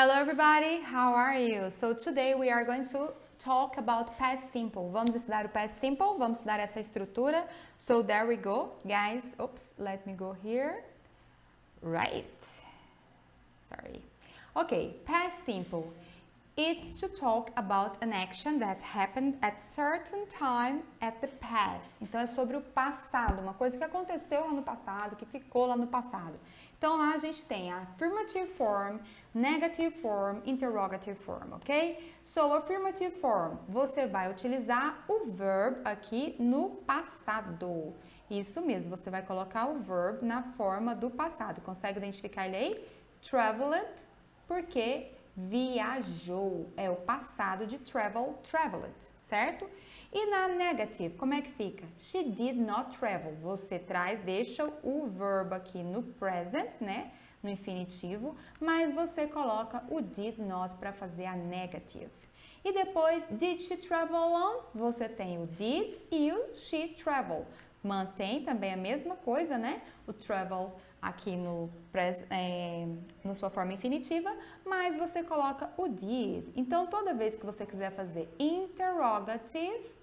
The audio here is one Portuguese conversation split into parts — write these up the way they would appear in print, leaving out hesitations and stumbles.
Hello everybody, how are you? So today we are going to talk about past simple. Vamos estudar o past simple, vamos estudar essa estrutura. So there we go, guys. Oops, let me go here. Right. Sorry. Okay, past simple. It's to talk about an action that happened at certain time at the past. Então é sobre o passado, uma coisa que aconteceu lá no passado, que ficou lá no passado. Então lá a gente tem a affirmative form, negative form, interrogative form, ok? So affirmative form, você vai utilizar o verb aqui no passado. Isso mesmo, você vai colocar o verb na forma do passado. Consegue identificar ele aí? Traveled, porque viajou, é o passado de travel, traveled, certo? E na negative, como é que fica? She did not travel. Você deixa o verbo aqui no present, né? No infinitivo, mas você coloca o did not para fazer a negative. E depois, did she travel alone? Você tem o did e o she travel. Mantém também a mesma coisa, né? O travel aqui na sua forma infinitiva, mas você coloca o did. Então, toda vez que você quiser fazer interrogative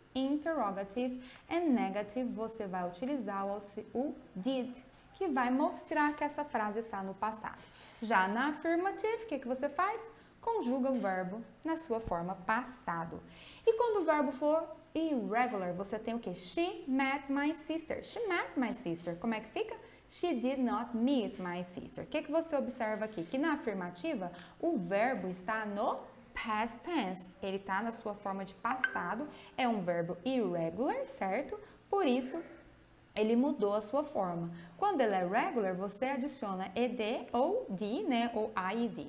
and negative, você vai utilizar o did, que vai mostrar que essa frase está no passado. Já na affirmative, o que você faz? Conjuga o verbo na sua forma passado. E quando o verbo for irregular, você tem o que? She met my sister. She met my sister. Como é que fica? She did not meet my sister. O que você observa aqui? Que na afirmativa, o verbo está no past tense. Ele está na sua forma de passado. É um verbo irregular, certo? Por isso, ele mudou a sua forma. Quando ele é regular, você adiciona ed ou d, né? Ou id.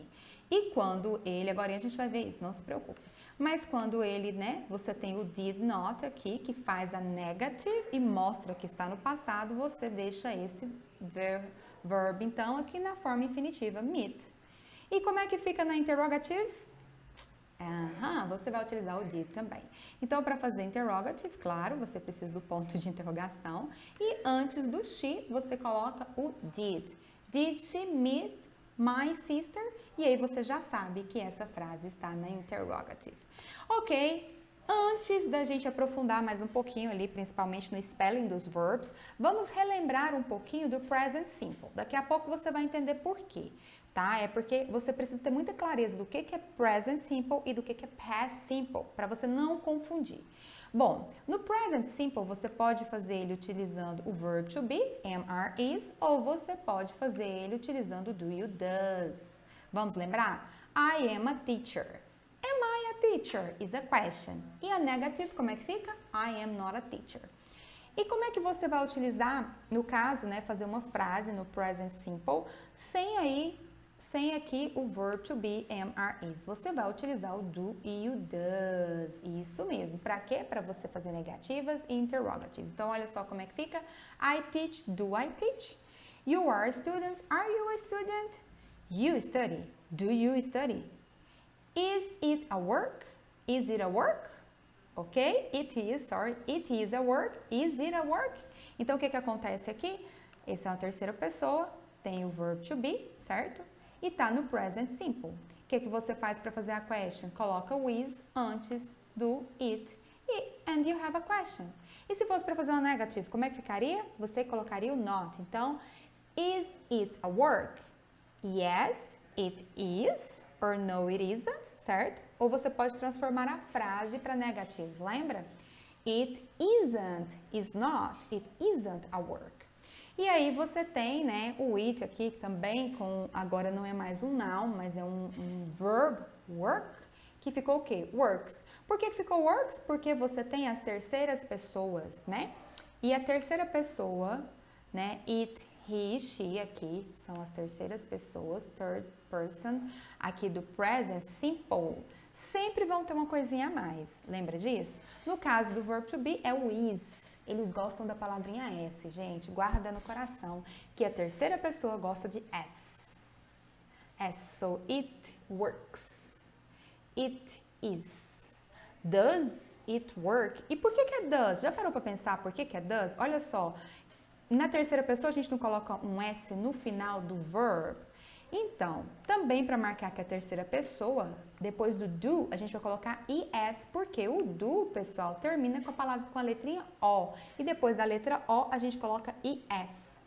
E quando ele, agora a gente vai ver isso, não se preocupe. Mas quando ele, né, você tem o did not aqui, que faz a negative e mostra que está no passado, você deixa esse verbo, então, aqui na forma infinitiva, meet. E como é que fica na interrogative? Você vai utilizar o did também. Então, para fazer interrogative, claro, você precisa do ponto de interrogação. E antes do she, você coloca o did. Did she meet my sister? E aí você já sabe que essa frase está na interrogative. Ok, antes da gente aprofundar mais um pouquinho ali, principalmente no spelling dos verbs, vamos relembrar um pouquinho do present simple. Daqui a pouco você vai entender por quê, tá? É porque você precisa ter muita clareza do que é present simple e do que é past simple, para você não confundir. Bom, no present simple você pode fazer ele utilizando o verb to be, am, are, is, ou você pode fazer ele utilizando do, you, does. Vamos lembrar? I am a teacher. Am I a teacher? Is a question. E a negative, como é que fica? I am not a teacher. E como é que você vai utilizar, no caso, né, fazer uma frase no present simple, sem aqui o verb to be, am, are, is. Você vai utilizar o do e o does. Isso mesmo. Para quê? Para você fazer negativas e interrogativas. Então, olha só como é que fica. I teach, do I teach? You are students, are you a student? You study, do you study? Is it a work? Is it a work? Ok? It is a work. Is it a work? Então, o que acontece aqui? Essa é uma terceira pessoa, tem o verb to be, certo? E tá no present simple. O que você faz para fazer a question? Coloca o is antes do it. And you have a question. E se fosse para fazer uma negative, como é que ficaria? Você colocaria o not. Então, is it a work? Yes, it is. Or no, it isn't, certo? Ou você pode transformar a frase para negative, lembra? It isn't, is not, it isn't a work. E aí você tem, né, o it aqui também agora não é mais um noun, mas é um verb, work, que ficou o quê? Works. Por que ficou works? Porque você tem as terceiras pessoas, né? E a terceira pessoa, né, it, he, she aqui, são as terceiras pessoas, third person, aqui do present simple, sempre vão ter uma coisinha a mais, lembra disso? No caso do verb to be é o is, eles gostam da palavrinha S, gente, guarda no coração, que a terceira pessoa gosta de S. S, so it works, it is, does it work? E por que é does? Já parou para pensar por que é does? Olha só, na terceira pessoa a gente não coloca um S no final do verb. Então, também para marcar que é a terceira pessoa, depois do do, a gente vai colocar es, porque o do, pessoal, termina com a palavra com a letrinha O. E depois da letra O, a gente coloca es.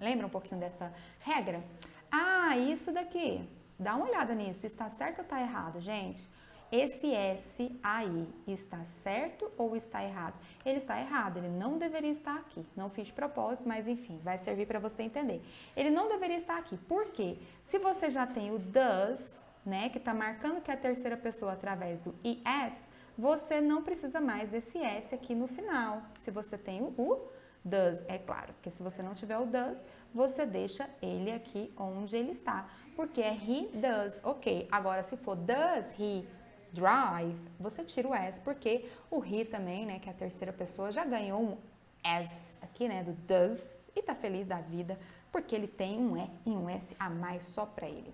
Lembra um pouquinho dessa regra? Ah, isso daqui. Dá uma olhada nisso. Está certo ou está errado, gente? Esse S aí está certo ou está errado? Ele está errado, ele não deveria estar aqui. Não fiz de propósito, mas enfim, vai servir para você entender. Ele não deveria estar aqui. Por quê? Se você já tem o does, né, que está marcando que é a terceira pessoa através do es, você não precisa mais desse S aqui no final. Se você tem o does, é claro, porque se você não tiver o does, você deixa ele aqui onde ele está, porque é he does, ok. Agora, se for does he drive, você tira o S, porque o he também, né, que é a terceira pessoa, já ganhou um S aqui, né, do does, e tá feliz da vida, porque ele tem um E e um S a mais só para ele.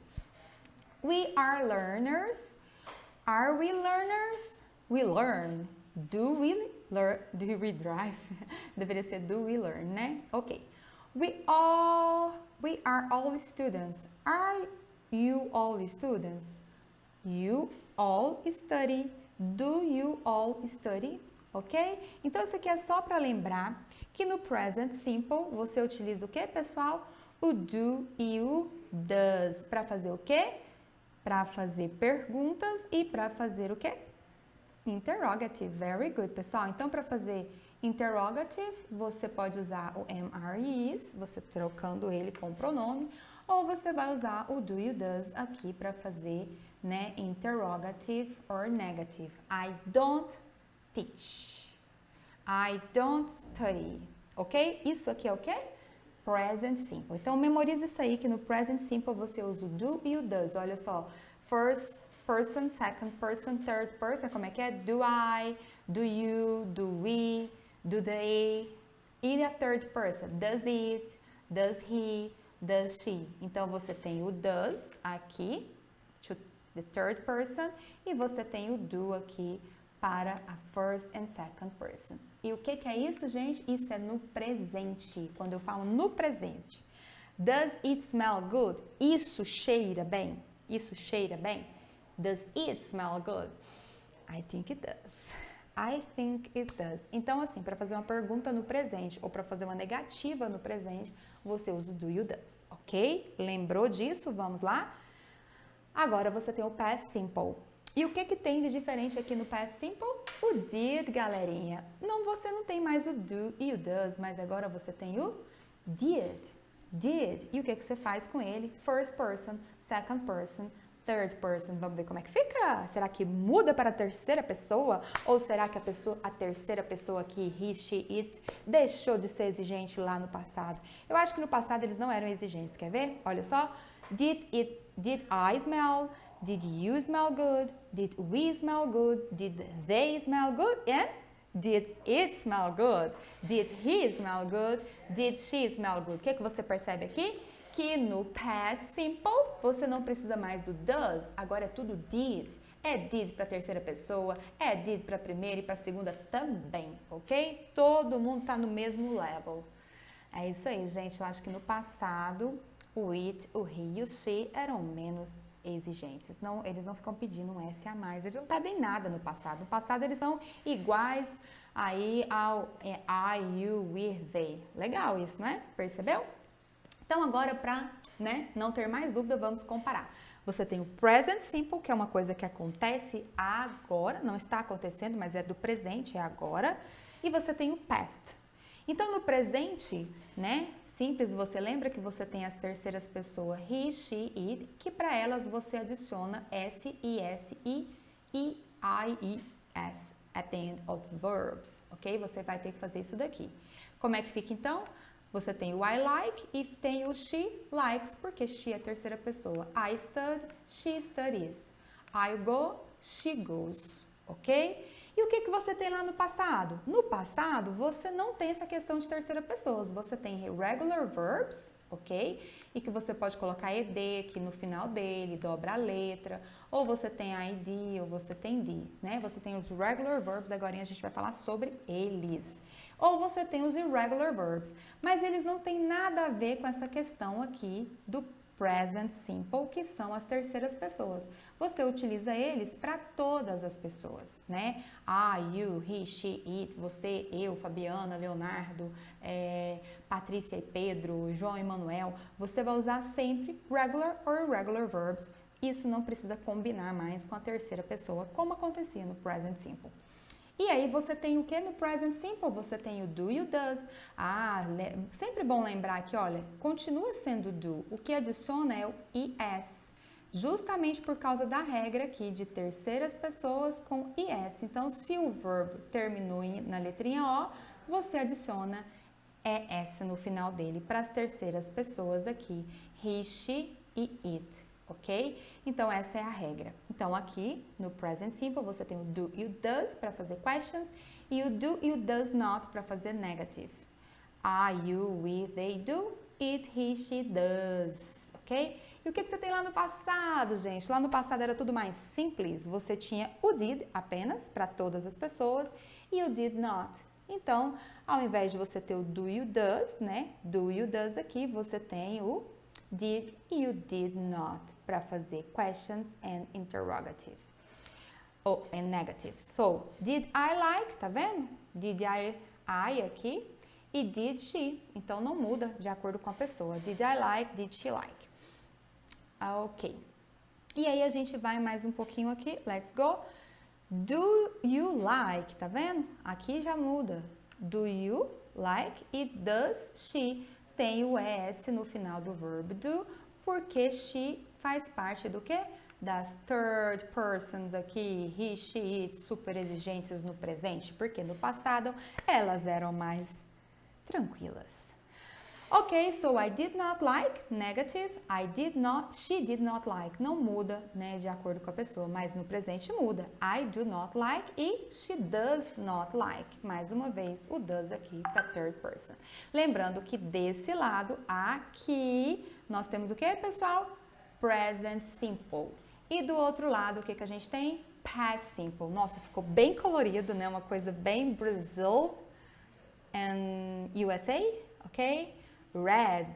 We are learners. Are we learners? We learn. Do we learn? Do we drive? Deveria ser do we learn, né? Ok. We are all students. Are you all students? You all study. Do you all study? Ok? Então, isso aqui é só para lembrar que no present simple você utiliza o que, pessoal? O do e o does. Para fazer o quê? Para fazer perguntas e para fazer o quê? Interrogative. Very good, pessoal. Então, para fazer interrogative, você pode usar o am, are, is, você trocando ele com o pronome, ou você vai usar o do e o does aqui para fazer, né, interrogative or negative. I don't teach. I don't study. Ok? Isso aqui é o quê? Present simple. Então, memorize isso aí, que no present simple você usa o do e o does. Olha só, first person, second person, third person, como é que é? Do I, do you, do we, do they. E a third person, does it, does he, does she. Então, você tem o does aqui, to the third person, e você tem o do aqui para a first and second person. E o que é isso, gente? Isso é no presente. Quando eu falo no presente. Does it smell good? Isso cheira bem? Isso cheira bem? Does it smell good? I think it does. I think it does. Então, assim, para fazer uma pergunta no presente ou para fazer uma negativa no presente, você usa o do e o does, ok? Lembrou disso? Vamos lá? Agora você tem o past simple. E o que tem de diferente aqui no past simple? O did, galerinha. Não, você não tem mais o do e o does, mas agora você tem o did. Did. E o que você faz com ele? First person, second person, third person. Vamos ver como é que fica? Será que muda para a terceira pessoa? Ou será que a terceira pessoa aqui, he, she, it, deixou de ser exigente lá no passado? Eu acho que no passado eles não eram exigentes. Quer ver? Olha só. Did I smell? Did you smell good? Did we smell good? Did they smell good? And did it smell good? Did he smell good? Did she smell good? O que você percebe aqui? Que no past simple você não precisa mais do does, agora é tudo did. É did para a terceira pessoa, é did para a primeira e para a segunda também, ok? Todo mundo está no mesmo level. É isso aí, gente. Eu acho que no passado o it, o he e o she eram menos exigentes. Não, eles não ficam pedindo um S a mais. Eles não pedem nada no passado. No passado eles são iguais aí ao I, you, we, they. Legal isso, não é? Percebeu? Então agora para, né, não ter mais dúvida, vamos comparar. Você tem o present simple, que é uma coisa que acontece agora, não está acontecendo, mas é do presente, é agora. E você tem o past. Então no presente, né, simples, você lembra que você tem as terceiras pessoas he, she, it, que para elas você adiciona S, IS, I, e S at the end of verbs, ok? Você vai ter que fazer isso daqui. Como é que fica então? Você tem o I like e tem o she likes, porque she é a terceira pessoa. I stud, she studies. I go, she goes, ok? E o que você tem lá no passado? No passado, você não tem essa questão de terceira pessoa. Você tem regular verbs, ok? E que você pode colocar ed aqui no final dele, dobra a letra. Ou você tem id, ou você tem d, né? Você tem os regular verbs, agora a gente vai falar sobre eles. Ou você tem os irregular verbs, mas eles não têm nada a ver com essa questão aqui do present simple, que são as terceiras pessoas. Você utiliza eles para todas as pessoas, né? I, you, he, she, it, você, eu, Fabiana, Leonardo, Patrícia e Pedro, João e Manuel. Você vai usar sempre regular or irregular verbs. Isso não precisa combinar mais com a terceira pessoa, como acontecia no present simple. E aí você tem o que no present simple? Você tem o do e o does. Sempre bom lembrar que, olha, continua sendo do. O que adiciona é o es. Justamente por causa da regra aqui de terceiras pessoas com es. Então, se o verbo terminou na letrinha O, você adiciona es no final dele para as terceiras pessoas aqui. He, she e it. Ok? Então, essa é a regra. Então, aqui no present simple, você tem o do e o does para fazer questions e o do e o does not para fazer negatives. I, you, we, they do, it, he, she does. Ok? E o que você tem lá no passado, gente? Lá no passado era tudo mais simples. Você tinha o did apenas para todas as pessoas e o did not. Então, ao invés de você ter o do e o does, né? Do e o does aqui, você tem o did e o did not para fazer questions and interrogatives. And negatives. So, did I like, tá vendo? Did I aqui e did she. Então, não muda de acordo com a pessoa. Did I like, did she like. Ok. E aí, a gente vai mais um pouquinho aqui. Let's go. Do you like, tá vendo? Aqui já muda. Do you like e does she. Tem o es no final do verbo do, porque she faz parte do quê? Das third persons aqui, he, she, it, super exigentes no presente, porque no passado elas eram mais tranquilas. Ok, so I did not like, negative, she did not like, não muda, né, de acordo com a pessoa, mas no presente muda. I do not like e she does not like. Mais uma vez, o does aqui para third person. Lembrando que desse lado, aqui, nós temos o que, pessoal? Present simple. E do outro lado, o que a gente tem? Past simple. Nossa, ficou bem colorido, né? Uma coisa bem Brazil and USA, ok? Red,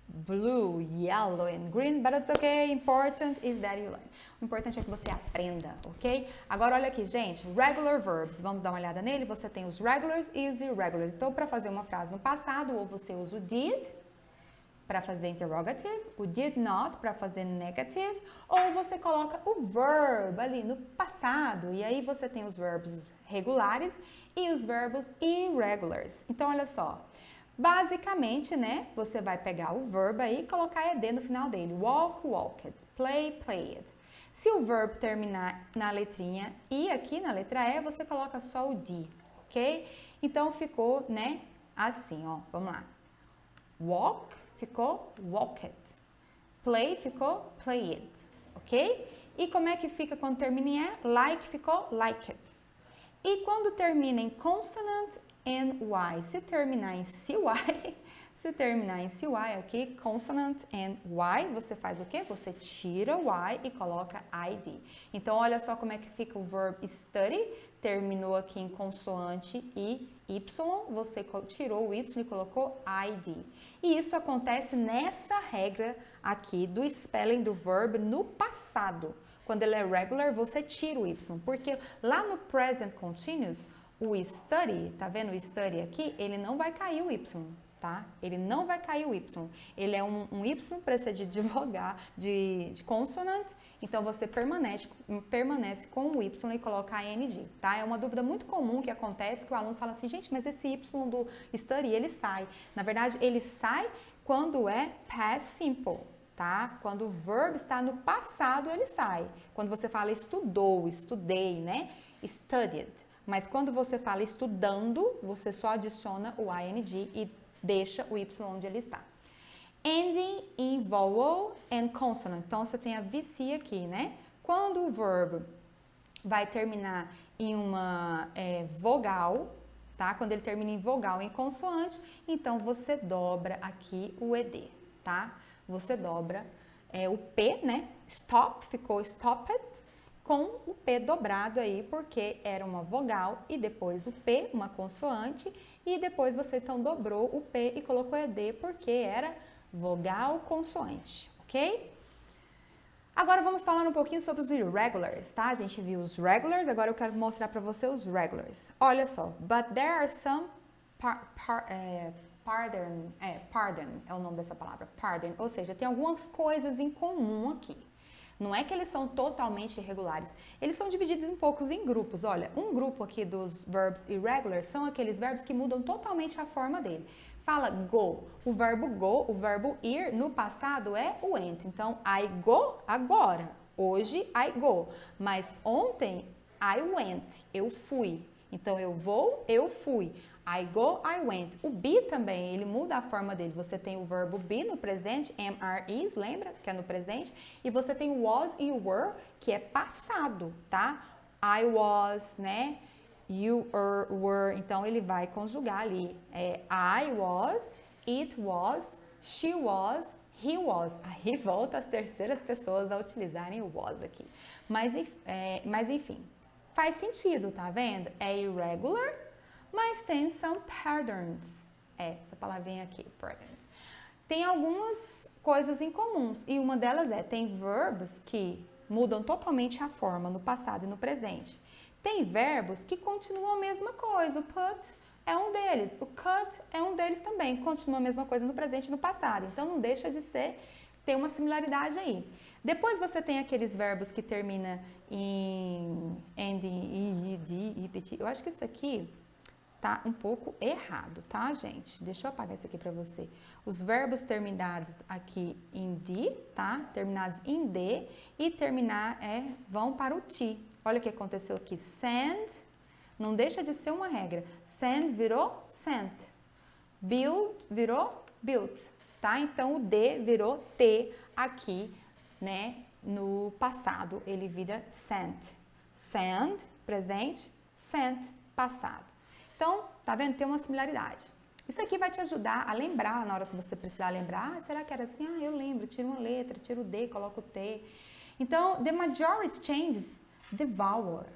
blue, yellow and green, but it's okay. Important is that you learn. O importante é que você aprenda, ok? Agora, olha aqui, gente, regular verbs. Vamos dar uma olhada nele? Você tem os regulars e os irregulars. Então, para fazer uma frase no passado, ou você usa o did para fazer interrogative, o did not para fazer negative, ou você coloca o verb ali no passado. E aí você tem os verbos regulares e os verbos irregulars. Então, olha só. Basicamente, né, você vai pegar o verbo aí e colocar ed no final dele. Walk, walked. Play, played. Se o verbo terminar na letrinha I aqui na letra E, você coloca só o D, ok? Então, ficou, né, assim, ó. Vamos lá. Walk ficou walked. Play ficou played, ok? E como é que fica quando termina em E? Like ficou liked. E quando termina em consonant and Y, se terminar em CY, ok? Consonant and Y, você faz o quê? Você tira o Y e coloca ID. Então, olha só como é que fica o verb study, terminou aqui em consoante e Y, você tirou o Y e colocou ID. E isso acontece nessa regra aqui do spelling do verb no passado. Quando ele é regular, você tira o Y, porque lá no present continuous, o study, tá vendo o study aqui? Ele não vai cair o Y, tá? Ele não vai cair o Y. Ele é um Y precedido de vogal, de consonante, então você permanece com o Y e coloca ING, tá? É uma dúvida muito comum que acontece, que o aluno fala assim, gente, mas esse Y do study, ele sai. Na verdade, ele sai quando é past simple, tá? Quando o verbo está no passado, ele sai. Quando você fala estudou, estudei, né? Studied. Mas quando você fala estudando, você só adiciona o ING e deixa o Y onde ele está. Ending in vowel and consonant. Então, você tem a VC aqui, né? Quando o verbo vai terminar em uma vogal, tá? Quando ele termina em vogal em consoante, então você dobra aqui o ED, tá? Você dobra o P, né? Stop, ficou stopped, com o P dobrado aí, porque era uma vogal e depois o P, uma consoante, e depois você então dobrou o P e colocou ED porque era vogal consoante, ok? Agora vamos falar um pouquinho sobre os irregulars, tá? A gente viu os regulars, agora eu quero mostrar para você os regulars. Olha só, but there are some pardon é o nome dessa palavra, pardon, ou seja, tem algumas coisas em comum aqui. Não é que eles são totalmente irregulares, eles são divididos em poucos em grupos. Olha, um grupo aqui dos verbos irregulars são aqueles verbos que mudam totalmente a forma dele. Fala go, o verbo ir no passado é went, então I go agora, hoje I go, mas ontem I went, eu fui, então eu vou, eu fui. I go, I went. O be também, ele muda a forma dele. Você tem o verbo be no presente, am, are, is, lembra? Que é no presente. E você tem o was e o were, que é passado, tá? I was, né? You were. Então, ele vai conjugar ali. I was, it was, she was, he was. Aí volta as terceiras pessoas a utilizarem o was aqui. Mas enfim, faz sentido, tá vendo? É irregular, mas tem some patterns. Essa palavrinha aqui, patterns. Tem algumas coisas em comuns. E uma delas tem verbos que mudam totalmente a forma no passado e no presente. Tem verbos que continuam a mesma coisa. O put é um deles. O cut é um deles também. Continua a mesma coisa no presente e no passado. Então, não deixa de ter uma similaridade aí. Depois você tem aqueles verbos que terminam em end, ed, ipit. Eu acho que isso aqui tá um pouco errado, tá, gente? Deixa eu apagar isso aqui para você. Os verbos terminados aqui em d, tá? Terminados em d e vão para o t. Olha o que aconteceu aqui. Send, não deixa de ser uma regra. Send virou sent. Build virou built, tá? Então, o d virou t aqui, né? No passado, ele vira sent. Send, presente, sent, passado. Então, tá vendo? Tem uma similaridade. Isso aqui vai te ajudar a lembrar na hora que você precisar lembrar. Será que era assim? Eu lembro. Tiro uma letra, tiro o D, coloco o T. Então, the majority changes the vowel.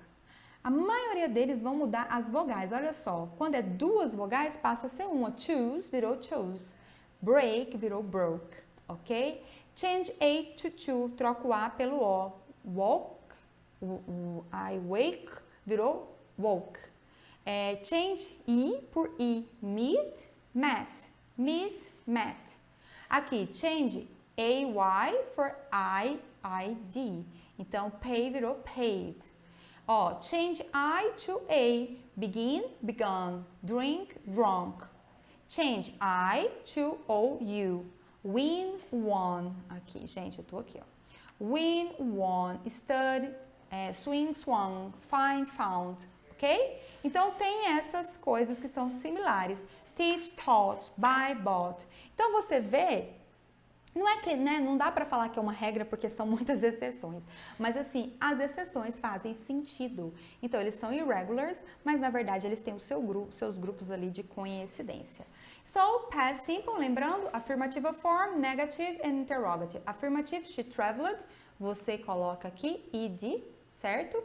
A maioria deles vão mudar as vogais. Olha só, quando é duas vogais, passa a ser uma. Choose virou chose. Break virou broke, ok? Change A to to, troca o A pelo O. Walk, I wake virou woke. Change I por I. Meet, met. Meet, met. Aqui, change AY for ID. Então, pay virou paid. Change I to A. Begin, begun. Drink, drunk. Change I to OU. Win, won. Aqui, gente, eu tô aqui, Win, won. Study, swing, swung. Find, found. Ok? Então, tem essas coisas que são similares. Teach, taught, buy, bought. Então, você vê, não é que, né, não dá para falar que é uma regra porque são muitas exceções, mas assim, as exceções fazem sentido. Então, eles são irregulars, mas na verdade eles têm o seus grupos ali de coincidência. So, past simple, lembrando, affirmative form, negative and interrogative. Affirmative, she traveled, você coloca aqui ed, certo?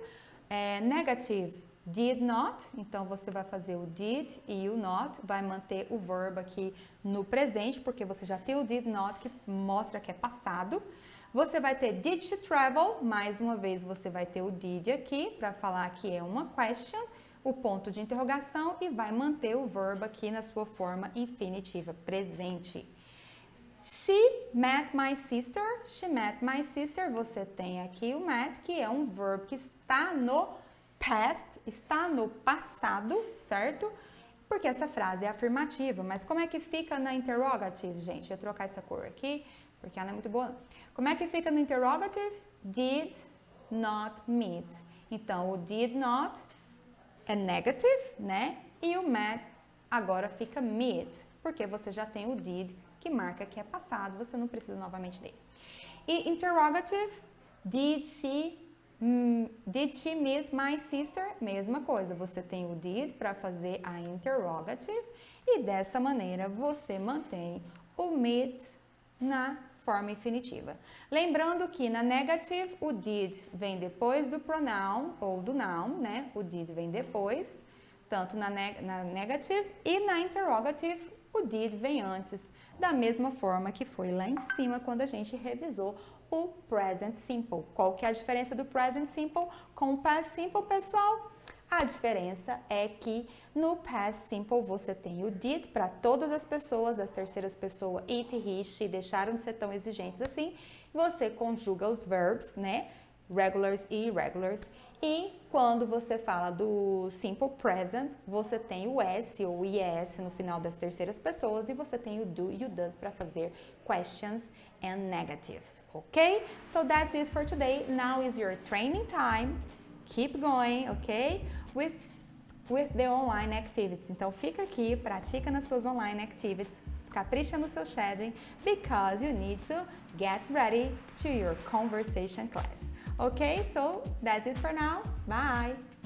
Negative, did not, então você vai fazer o did e o not, vai manter o verbo aqui no presente, porque você já tem o did not, que mostra que é passado. Você vai ter did she travel, mais uma vez você vai ter o did aqui, para falar que é uma question, o ponto de interrogação, e vai manter o verbo aqui na sua forma infinitiva, presente. She met my sister, she met my sister, você tem aqui o met, que é um verbo que está no past, está no passado, certo? Porque essa frase é afirmativa, mas como é que fica na interrogative, gente? Deixa eu trocar essa cor aqui, porque ela não é muito boa. Como é que fica no interrogative? Did not meet. Então, o did not é negative, né? E o met agora fica meet, porque você já tem o did, que marca que é passado, você não precisa novamente dele. E interrogative, did she meet my sister? Mesma coisa, você tem o did para fazer a interrogative e dessa maneira você mantém o meet na forma infinitiva. Lembrando que na negative o did vem depois do pronoun ou do noun, né? O did vem depois, tanto na negative e na interrogative o did vem antes, da mesma forma que foi lá em cima quando a gente revisou o present simple. Qual que é a diferença do present simple com o past simple, pessoal? A diferença é que no past simple você tem o did para todas as pessoas, as terceiras pessoas, it, he, she, deixaram de ser tão exigentes assim. Você conjuga os verbs, né? Regulars e irregulars. E quando você fala do simple present, você tem o S ou IS no final das terceiras pessoas e você tem o do e o does para fazer questions and negatives, ok? So that's it for today. Now is your training time. Keep going, ok? With the online activities. Então fica aqui, pratica nas suas online activities, capricha no seu shadowing, because you need to get ready to your conversation class. Okay, so that's it for now. Bye!